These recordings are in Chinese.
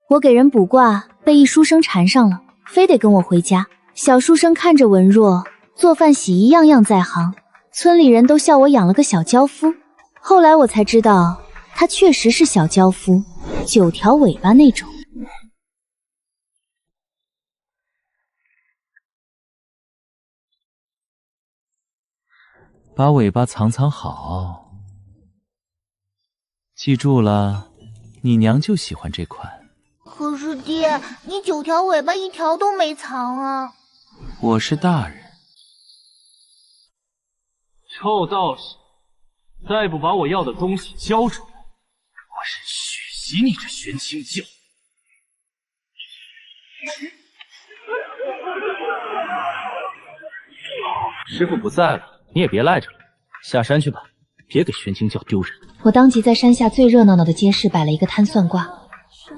我给人卜卦，被一书生缠上了，非得跟我回家。小书生看着文弱，做饭洗衣样样在行，村里人都笑我养了个小娇夫。后来我才知道，他确实是小娇夫，9条尾巴那种。把尾巴藏好，记住了，你娘就喜欢这款。可是爹，你9条尾巴1条都没藏啊！我是大人。臭道士，再不把我要的东西交出来，我是血洗你这玄清教！师傅不在了，你也别赖着了，下山去吧，别给玄清教丢人。我当即在山下最热闹的街市摆了一个摊算卦。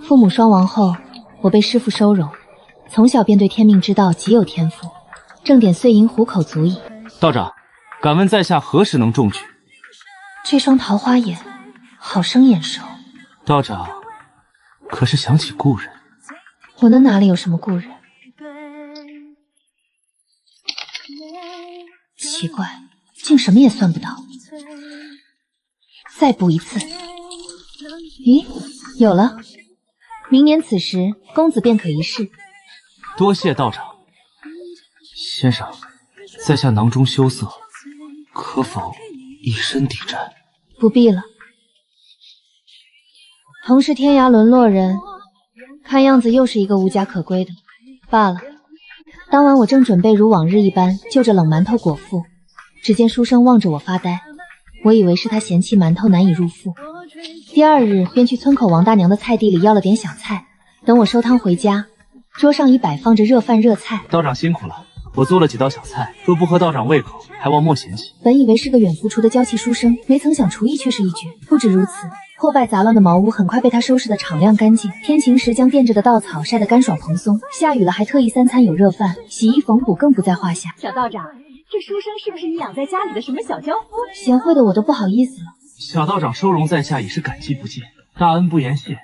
父母双亡后，我被师父收容，从小便对天命之道极有天赋，挣点碎银糊口足矣。道长，敢问在下何时能中举？这双桃花眼，好生眼熟。道长，可是想起故人？我的哪里有什么故人？奇怪，竟什么也算不到。再补一次。咦，有了！明年此时，公子便可一试。多谢道长。先生，在下囊中羞涩，可否以身抵战？不必了。同是天涯沦落人，看样子又是一个无家可归的。罢了。当晚我正准备如往日一般就着冷馒头果腹，只见书生望着我发呆，我以为是他嫌弃馒头难以入腹。第二日便去村口王大娘的菜地里要了点小菜，等我收汤回家，桌上已摆放着热饭热菜。道长辛苦了，我做了几道小菜，若不合道长胃口，还望莫嫌弃。本以为是个远赴厨的娇气书生，没曾想厨艺却是一绝。不止如此，破败杂乱的茅屋很快被他收拾得敞亮干净。天晴时将垫着的稻草晒得干爽蓬松，下雨了还特意3餐有热饭，洗衣缝补更不在话下。小道长，这书生是不是你养在家里的什么小娇夫？贤惠的我都不好意思了。小道长收容在下已是感激不尽，大恩不言谢，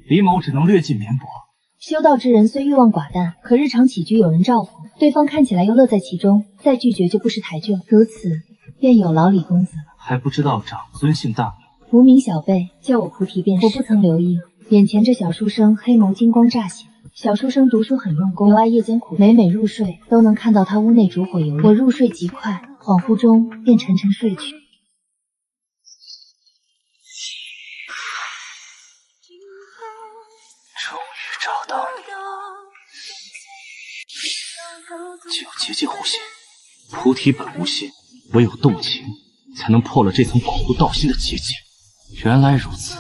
李某只能略尽绵薄。修道之人虽欲望寡淡，可日常起居有人照顾，对方看起来又乐在其中，再拒绝就不识抬举，如此便有劳李公子了。还不知道长尊姓大名？无名小辈，叫我菩提便是。我不曾留意眼前这小书生黑眸金光乍现。小书生读书很用功，尤爱夜间苦，每入睡都能看到他屋内烛火游刃。我入睡极快，恍惚中便沉沉睡去。终于找到你，就结界护心。菩提本无心，唯有动情，才能破了这层保护道心的结界。原来如此，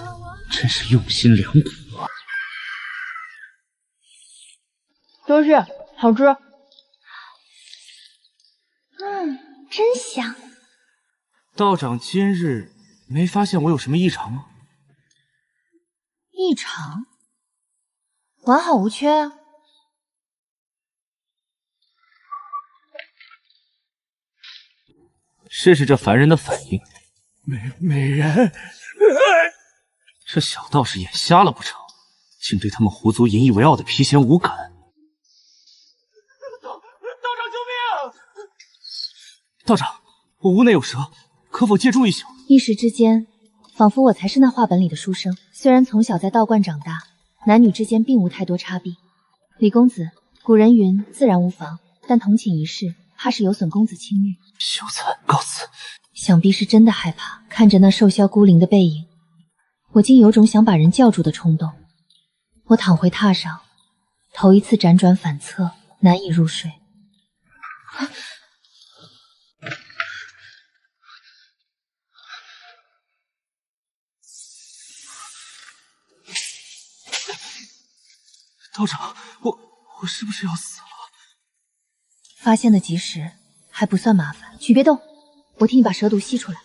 真是用心良苦啊！多谢，好吃。真香。道长今日没发现我有什么异常吗？异常？完好无缺啊。试试这凡人的反应。美人，这小道士眼瞎了不成？竟对他们狐族引以为傲的皮弦无感。道长救命！道长，我屋内有蛇，可否借住一宿？一时之间，仿佛我才是那画本里的书生。虽然从小在道观长大，男女之间并无太多差别。李公子，古人云自然无妨，但同寝一室，怕是有损公子清誉。羞惭，告辞。想必是真的害怕，看着那瘦削孤零的背影，我竟有种想把人叫住的冲动。我躺回榻上，头一次辗转反侧，难以入睡。道长，我是不是要死了？发现的及时，还不算麻烦。许别动，我替你把蛇毒吸出来。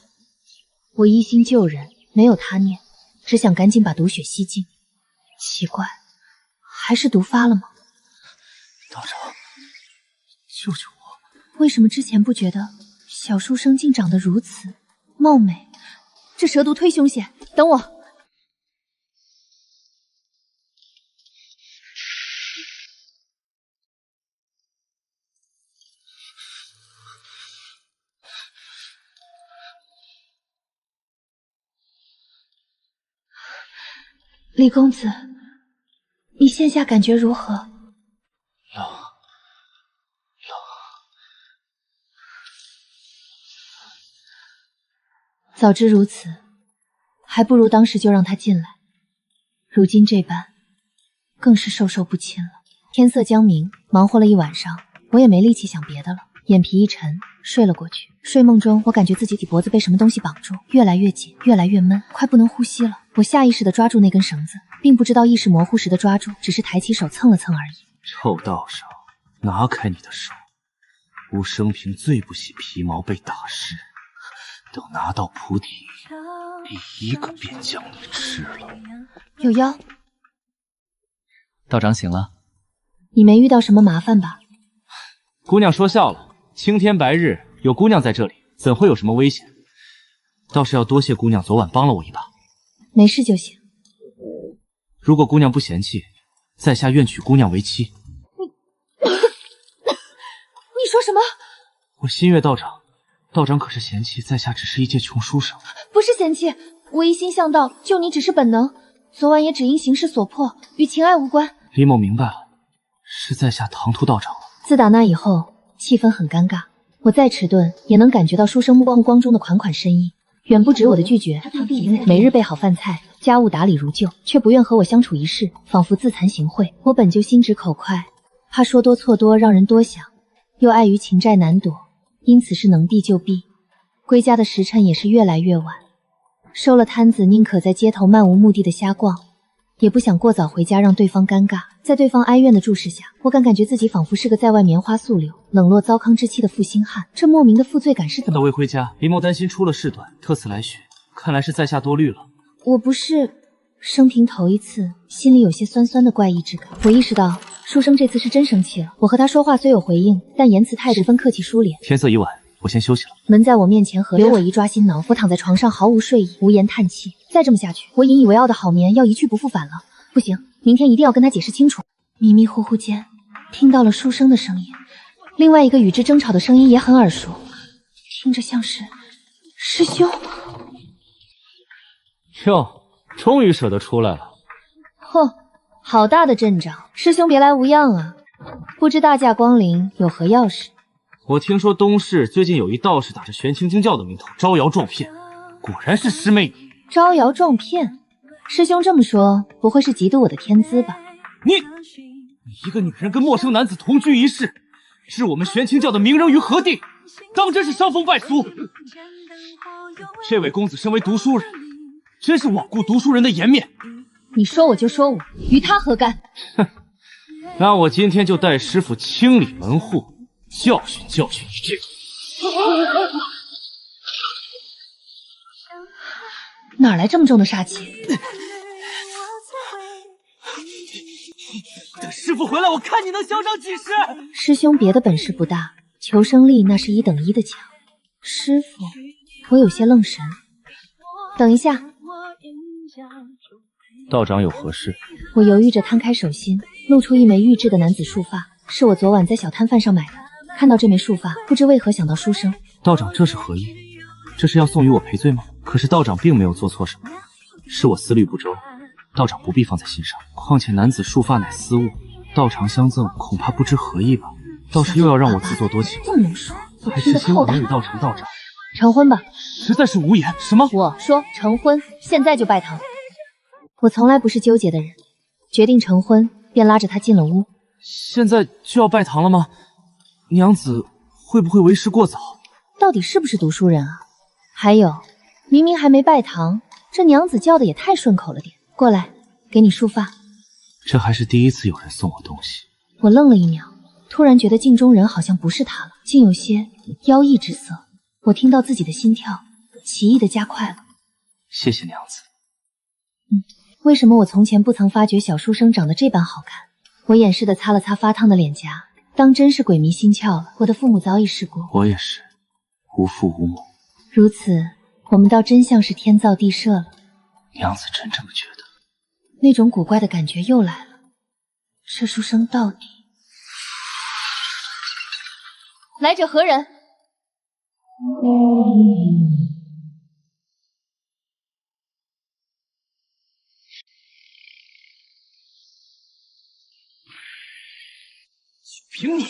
我一心救人，没有他念，只想赶紧把毒血吸尽。奇怪，还是毒发了吗？道长，救救我！为什么之前不觉得小书生竟长得如此貌美？这蛇毒忒凶险，等我。李公子，你现下感觉如何？冷。早知如此，还不如当时就让他进来。如今这般，更是授受不亲了。天色将明，忙活了一晚上，我也没力气想别的了，眼皮一沉，睡了过去。睡梦中，我感觉自己脖子被什么东西绑住，越来越紧，越来越闷，快不能呼吸了。我下意识地抓住那根绳子，并不知道意识模糊时的抓住，只是抬起手蹭了蹭而已。臭道士，拿开你的手！吾生平最不喜皮毛被打湿，等拿到菩提，第一个便将你吃了。有妖，道长醒了。你没遇到什么麻烦吧？姑娘说笑了，青天白日有姑娘在这里，怎会有什么危险？倒是要多谢姑娘昨晚帮了我一把。没事就行。如果姑娘不嫌弃，在下愿娶姑娘为妻。你说什么？我心悦道长，道长可是嫌弃在下只是一介穷书生？不是嫌弃，我一心向道，救你只是本能。昨晚也只因形势所迫，与情爱无关。李某明白了，是在下唐突道长了。自打那以后，气氛很尴尬。我再迟钝，也能感觉到书生目光中的款款深意，远不止我的拒绝。每日备好饭菜，家务打理如旧，却不愿和我相处一室，仿佛自惭形秽。我本就心直口快，怕说多错多，让人多想，又碍于情债难躲，因此是能避就避。归家的时辰也是越来越晚，收了摊子，宁可在街头漫无目的的瞎逛，也不想过早回家让对方尴尬。在对方哀怨的注视下，我感觉自己仿佛是个在外棉花素柳、冷落糟糠之妻的负心汉。这莫名的负罪感是怎么？未回家，李某担心出了事端，特此来寻。看来是在下多虑了。我不是生平头一次，心里有些酸酸的怪异之感。我意识到书生这次是真生气了。我和他说话虽有回应，但言辞态度分客气疏敛。天色已晚，我先休息了。门在我面前合，留我一抓心挠。我躺在床上毫无睡意，无言叹气。再这么下去，我引以为傲的好眠要一去不复返了。不行，明天一定要跟他解释清楚。迷迷糊糊间，听到了书生的声音，另外一个与之争吵的声音也很耳熟，听着像是师兄。哟，终于舍得出来了。哼，好大的阵仗，师兄别来无恙啊！不知大驾光临有何要事？我听说东市最近有一道士打着玄清经教的名头招摇撞骗，果然是师妹你。招摇撞骗？师兄这么说，不会是嫉妒我的天资吧？你一个女人跟陌生男子同居一室，置我们玄清教的名声于何地？当真是伤风败俗。这位公子身为读书人，真是罔顾读书人的颜面。你说我就说我，与他何干？哼，那我今天就带师傅清理门户，教训教训你这个。哪来这么重的杀气？等师傅回来，我看你能嚣张几时！师兄别的本事不大，求生力那是1等1的强。师傅，我有些愣神。等一下，道长有何事？我犹豫着摊开手心，露出一枚玉制的男子束发，是我昨晚在小摊贩上买的。看到这枚束发，不知为何想到书生。道长这是何意？这是要送与我赔罪吗？可是道长并没有做错什么，是我思虑不周，道长不必放在心上。况且男子束发乃私物，道长相赠，恐怕不知何意吧？倒是又要让我自作多情，这么能说，还是先往与道成道长。成婚吧！实在是无言。什么？我说成婚，现在就拜堂。我从来不是纠结的人，决定成婚，便拉着他进了屋。现在就要拜堂了吗？娘子会不会为时过早？到底是不是读书人啊？还有，明明还没拜堂，这娘子叫的也太顺口了点。过来，给你束发。这还是第一次有人送我东西。我愣了一秒，突然觉得镜中人好像不是他了，竟有些妖异之色。我听到自己的心跳奇异的加快了。谢谢娘子。为什么我从前不曾发觉小书生长得这般好看？我掩饰的擦了擦发烫的脸颊，当真是鬼迷心窍了。我的父母早已逝过，我也是无父无母。如此，我们倒真像是天造地设了。娘子真这么觉得？那种古怪的感觉又来了。这书生到底来者何人？嗯， 。 。 。 。 。 。 。 。 。 。 。 。 。 。 。 。 。 。 。 。 。。 。 。 。 。 。 。 。 。 。 。 。 。 。 。 嗯。 。 。 嗯。 嗯。 嗯。 嗯。 嗯。 嗯。 嗯。 嗯。 嗯。 嗯。 嗯。 嗯。凭你！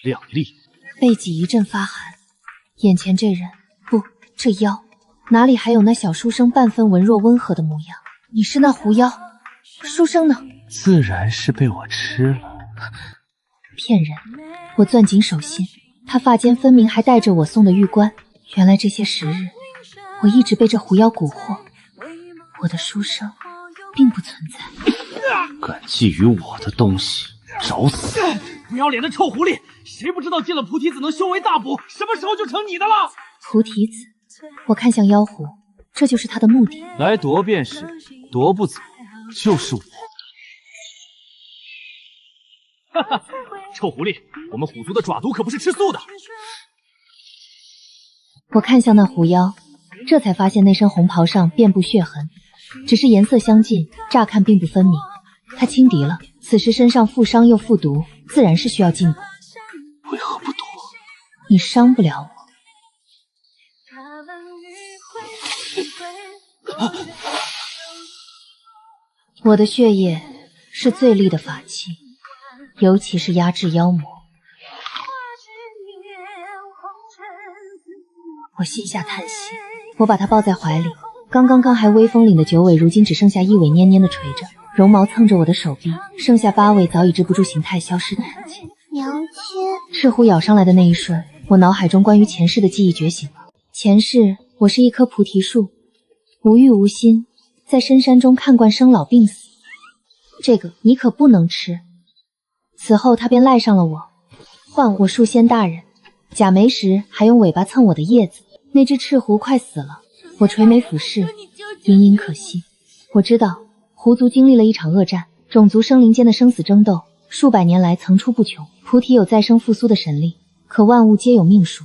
靓丽，背脊一阵发寒，眼前这人，不，这妖，哪里还有那小书生半分文弱温和的模样？你是那狐妖？书生呢？自然是被我吃了。骗人！我攥紧手心，他发间分明还带着我送的玉冠。原来这些时日，我一直被这狐妖蛊惑，我的书生并不存在。敢觊觎我的东西，找死！不要脸的臭狐狸！谁不知道进了菩提子能修为大补？什么时候就成你的了？菩提子，我看向妖狐，这就是他的目的。来夺便是，夺不走就是我。哈哈，臭狐狸，我们虎族的爪毒可不是吃素的。我看向那狐妖，这才发现那身红袍上遍布血痕，只是颜色相近，乍看并不分明。他轻敌了，此时身上负伤又负毒，自然是需要进补。为何不夺？你伤不了我。我的血液是最利的法器，尤其是压制妖魔。我心下叹息，我把他抱在怀里。刚还威风凛的9尾，如今只剩下1尾蔫蔫的垂着，绒毛蹭着我的手臂，剩下8尾早已止不住形态消失的痕迹。娘亲，赤狐咬上来的那一瞬，我脑海中关于前世的记忆觉醒了。前世我是一棵菩提树，无欲无心，在深山中看惯生老病死。这个你可不能吃。此后他便赖上了我，唤我树仙大人。假寐时还用尾巴蹭我的叶子。那只赤狐快死了，我垂眉俯视，隐隐可惜。我知道狐族经历了一场恶战，种族生灵间的生死争斗，数百年来层出不穷。菩提有再生复苏的神力，可万物皆有命数，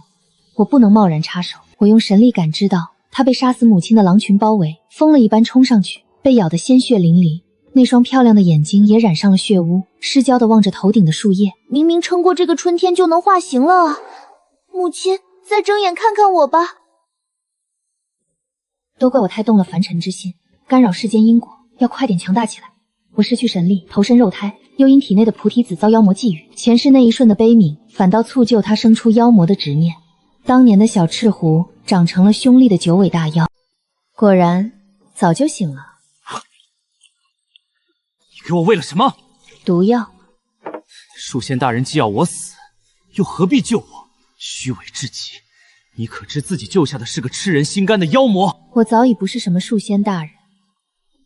我不能贸然插手。我用神力感知到他被杀死母亲的狼群包围，疯了一般冲上去，被咬得鲜血淋漓。那双漂亮的眼睛也染上了血污，失焦地望着头顶的树叶。明明撑过这个春天就能化形了啊！母亲，再睁眼看看我吧。都怪我太动了凡尘之心，干扰世间因果，要快点强大起来。我失去神力，投身肉胎，又因体内的菩提子遭妖魔觊觎，前世那一瞬的悲悯，反倒促就他生出妖魔的执念。当年的小赤狐长成了凶厉的9尾大妖，果然早就醒了。你给我喂了什么？毒药。树仙大人既要我死，又何必救我？虚伪至极！你可知自己救下的是个吃人心肝的妖魔？我早已不是什么树仙大人，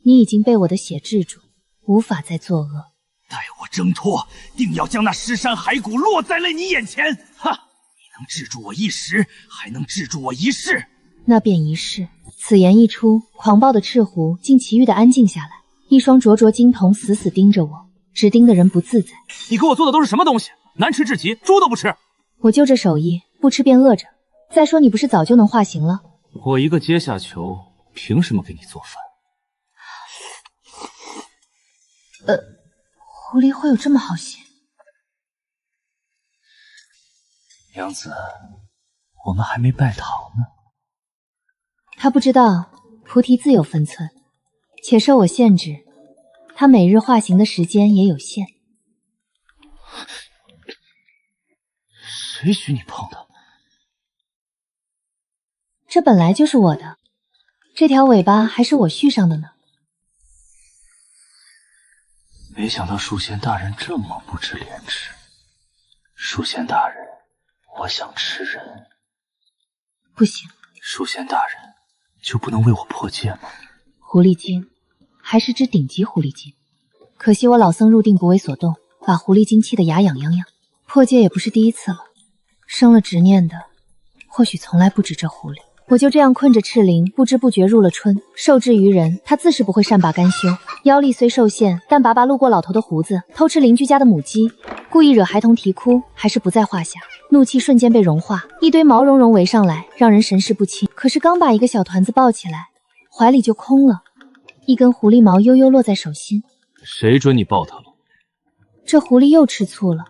你已经被我的血制住，无法再作恶。待我挣脱，定要将那尸山骸骨落在了你眼前！哈！你能制住我一时，还能制住我一世。那便一世。此言一出，狂暴的赤狐竟奇遇的安静下来，一双灼灼金瞳死死盯着我，直盯得人不自在。你给我做的都是什么东西？难吃至极，猪都不吃。我就这手艺，不吃便饿着。再说你不是早就能化形了？我一个阶下囚，凭什么给你做饭？狐狸会有这么好心？娘子，我们还没拜堂呢。他不知道菩提自有分寸，且受我限制，他每日化形的时间也有限。谁许你碰的？这本来就是我的，这条尾巴还是我续上的呢。没想到树仙大人这么不知廉耻。树仙大人，我想吃人。不行。树仙大人，就不能为我破戒吗？狐狸精，还是只顶级狐狸精。可惜我老僧入定不为所动，把狐狸精气得牙痒痒痒。破戒也不是第一次了，生了执念的，或许从来不止这狐狸。我就这样困着赤灵，不知不觉入了春，受制于人，他自是不会善罢甘休。妖力虽受限，但拔拔路过老头的胡子，偷吃邻居家的母鸡，故意惹孩童啼哭，还是不在话下。怒气瞬间被融化，一堆毛茸茸围上来，让人神识不清。可是刚把一个小团子抱起来，怀里就空了，一根狐狸毛悠悠落在手心。谁准你抱他了？这狐狸又吃醋了，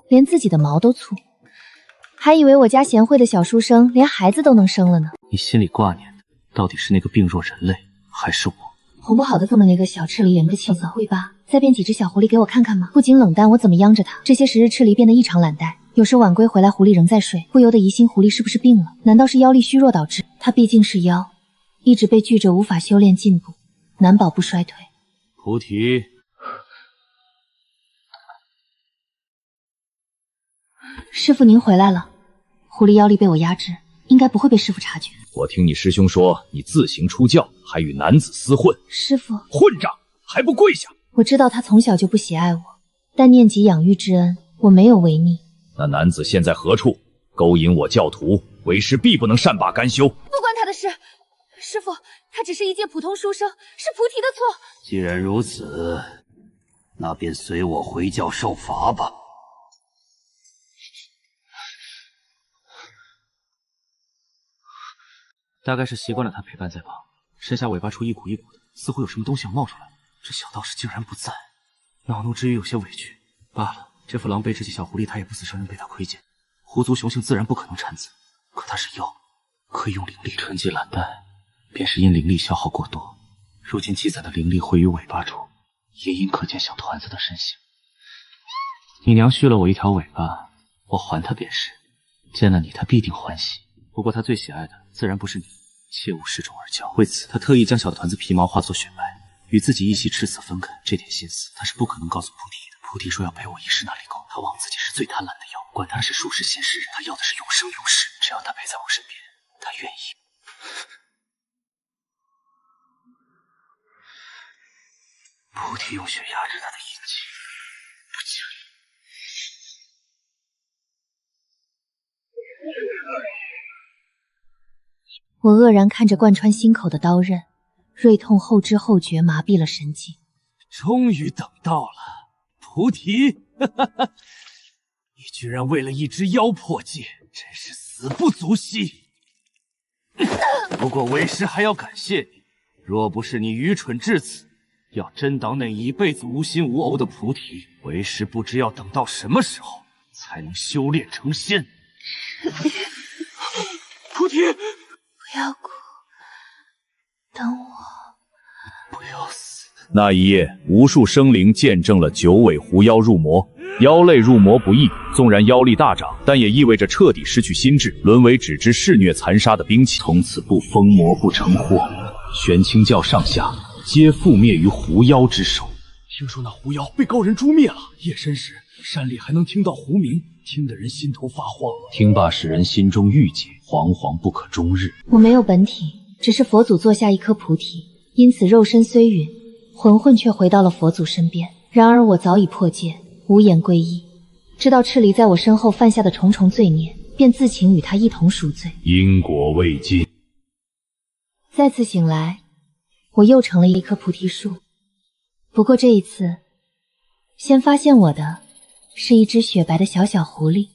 连自己的毛都粗。还以为我家贤惠的小书生连孩子都能生了呢。你心里挂念的到底是那个病弱人类，还是我？哄不好的这么那个小赤离人的气色会吧？再变几只小狐狸给我看看吗？不仅冷淡，我怎么央着他？这些时日赤离变得异常懒怠，有时晚归回来，狐狸仍在睡，不由得疑心狐狸是不是病了？难道是妖力虚弱导致？他毕竟是妖，一直被拒着，无法修炼进步，难保不衰退。菩提，师傅您回来了。狐狸妖力被我压制，应该不会被师傅察觉。我听你师兄说，你自行出教，还与男子厮混。师傅，混账，还不跪下！我知道他从小就不喜爱我，但念及养育之恩，我没有违逆。那男子现在何处？勾引我教徒，为师必不能善罢甘休。不关他的事，师傅，他只是一介普通书生，是菩提的错。既然如此，那便随我回教受罚吧。大概是习惯了他陪伴在旁，身下尾巴处一股一股的，似乎有什么东西要冒出来。这小道士竟然不在，恼怒之余有些委屈。罢了，这副狼狈之极小狐狸，他也不死生人被他窥见。狐族雄性自然不可能产子，可他是妖，可以用灵力。春季懒怠，便是因灵力消耗过多。如今积攒的灵力汇于尾巴处，隐隐可见小团子的身形。你娘续了我一条尾巴，我还她便是。见了你，她必定欢喜。不过她最喜爱的自然不是你，切勿恃宠而骄。为此，她特意将小团子皮毛化作雪白，与自己一起赤死分开。这点心思，她是不可能告诉菩提的。菩提说要陪我一世那里够，她枉自己是最贪婪的妖。管他是术士现世人，她要的是永生永世。只要她陪在我身边，她愿意。菩提用血压制她的阴气，不讲理。我愕然看着贯穿心口的刀刃，锐痛后知后觉，麻痹了神经。终于等到了，菩提，你居然为了一只妖破戒，真是死不足惜。不过为师还要感谢你，若不是你愚蠢至此，要真当那一辈子无心无偶的菩提，为师不知要等到什么时候才能修炼成仙。菩提，不要哭，等我。不要死。那一夜，无数生灵见证了九尾狐妖入魔。妖类入魔不易，纵然妖力大涨，但也意味着彻底失去心智，沦为只知肆虐残杀的兵器。从此不封魔不成祸，玄清教上下皆覆灭于狐妖之手。听说那狐妖被高人诛灭了，夜深时山里还能听到狐鸣，听得人心头发慌。听罢使人心中郁结，惶惶不可终日。我没有本体，只是佛祖座下一颗菩提，因此肉身虽陨，魂魂却回到了佛祖身边。然而我早已破戒，无颜归依，知道赤离在我身后犯下的重重罪孽，便自请与他一同赎罪。因果未尽。再次醒来，我又成了一棵菩提树。不过这一次，先发现我的是一只雪白的小小狐狸。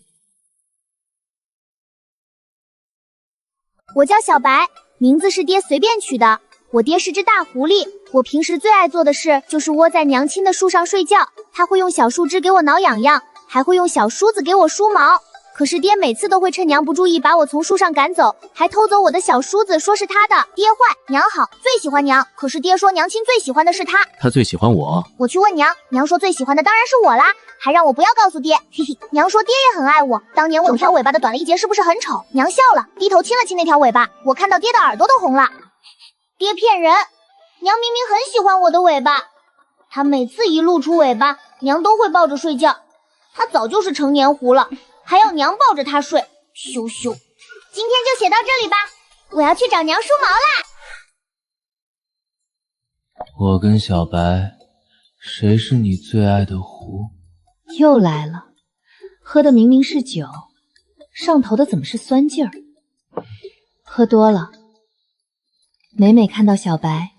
我叫小白，名字是爹随便取的。我爹是只大狐狸，我平时最爱做的事就是窝在娘亲的树上睡觉。他会用小树枝给我挠痒痒，还会用小梳子给我梳毛。可是爹每次都会趁娘不注意把我从树上赶走，还偷走我的小梳子，说是他的。爹坏，娘好，最喜欢娘。可是爹说娘亲最喜欢的是他。他最喜欢我。我去问娘，娘说最喜欢的当然是我啦，还让我不要告诉爹。嘿嘿，娘说爹也很爱我。当年我有条尾巴的短了一截，是不是很丑？娘笑了，低头亲了亲那条尾巴，我看到爹的耳朵都红了。爹骗人，娘明明很喜欢我的尾巴，他每次一露出尾巴，娘都会抱着睡觉。他早就是成年狐了，还要娘抱着他睡，羞羞。今天就写到这里吧，我要去找娘梳毛啦。我跟小白，谁是你最爱的狐？又来了，喝的明明是酒，上头的怎么是酸劲儿？喝多了，每每看到小白，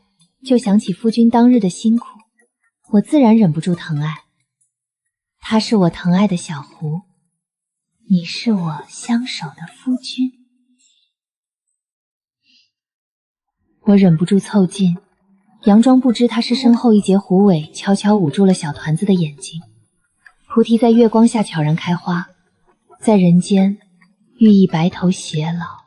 就想起夫君当日的辛苦，我自然忍不住疼爱。他是我疼爱的小狐，你是我相守的夫君。我忍不住凑近，佯装不知他是身后一截狐尾悄悄捂住了小团子的眼睛。菩提在月光下悄然开花，在人间寓意白头偕老。